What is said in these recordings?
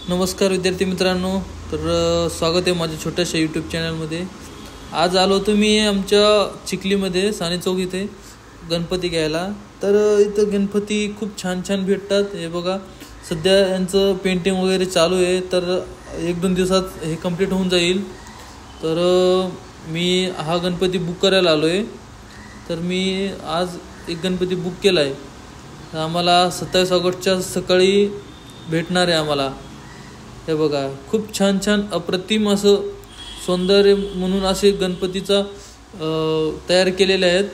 नमस्कार विद्यार्थी मित्रांनो. स्वागत आहे माझ्या छोट्याशा यूट्यूब चॅनलमध्ये. आज आलो होतो मी आमच्या चिखलीमध्ये साने चौक इथे गणपती घ्यायला. तर इथं गणपती खूप छान छान भेटतात. हे बघा, सध्या यांचं पेंटिंग वगैरे चालू आहे. तर 1-2 दिवसात हे कंप्लीट होऊन जाईल. तर मी हा गणपती बुक करायला आलो आहे. तर मी आज एक गणपती बुक केला आहे. आम्हाला 27 ऑगस्टच्या सकाळी भेटणार आहे आम्हाला. हे बघा, खूप छान छान अप्रतिम असं सौंदर्य म्हणून असे गणपतीचा तयार केलेले आहेत.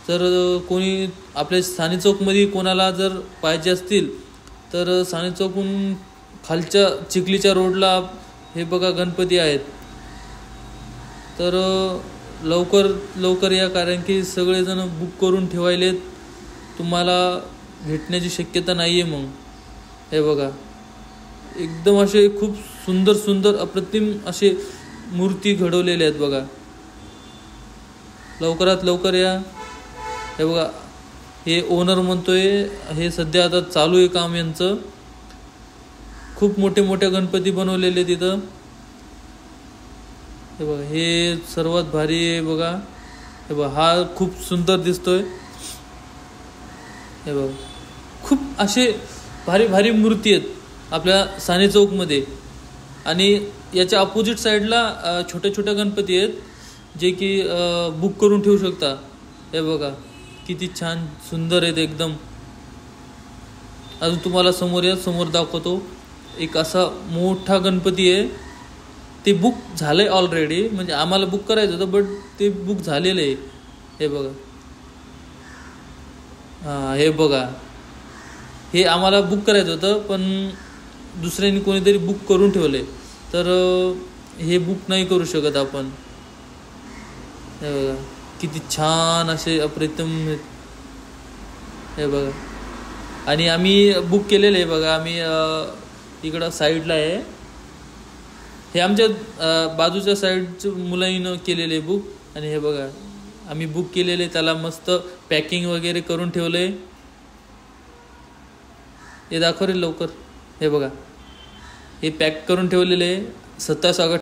जर कोणी आपल्या साने चौकमध्ये कोणाला जर पाहिजे असतील तर साने चौकहून खालच्या चिखलीच्या रोडला हे बघा गणपती आहेत. तर लवकर या, कारण की सगळेजण बुक करून ठेवायलेत. तुम्हाला भेटण्याची शक्यता नाही आहे. मग हे बघा, एकदम असे खूप सुंदर अप्रतिम असे मूर्ती घडवलेले आहेत बघा. लवकरात लवकर या. हे बघा, हे ओनर म्हणतोय हे सध्या आता चालू आहे काम यांचं. खूप मोठे गणपती बनवलेले तिथं. हे बघा, हे सर्वात भारी आहे बघा. हे बघा, हा खूप सुंदर दिसतोय. हे बघा, खूप असे भारी मूर्ती आहेत आपल्या साने चौकमध्ये. आणि याच्या अपोजिट साईडला छोट्या गणपती आहेत जे की बुक करून ठेवू शकता. हे बघा, किती छान सुंदर आहेत एकदम. अजून तुम्हाला समोर दाखवतो. एक असा मोठा गणपती आहे. ते बुक झालंय ऑलरेडी, म्हणजे आम्हाला बुक करायचं होतं बट ते बुक झालेलं आहे. हे बघा, हे बघा, हे आम्हाला बुक करायचं होतं पण दुसऱ्यांनी कोणीतरी बुक करून ठेवले. तर हे बुक नाही करू शकत आपण. हे बघा, किती छान असे अप्रतिम. हे बघा, आणि आम्ही बुक केलेलं आहे बघा. आम्ही इकडं साईडला आहे. हे आमच्या बाजूच्या साईडच्या मुलांनी केलेलं आहे बुक. आणि हे बघा, आम्ही बुक केलेलं आहे. त्याला मस्त पॅकिंग वगैरे करून ठेवलं आहे. हे दाखव रे लवकर. हे बघा, हे पॅक करून ठेवलेले आहे 27 ऑगस्ट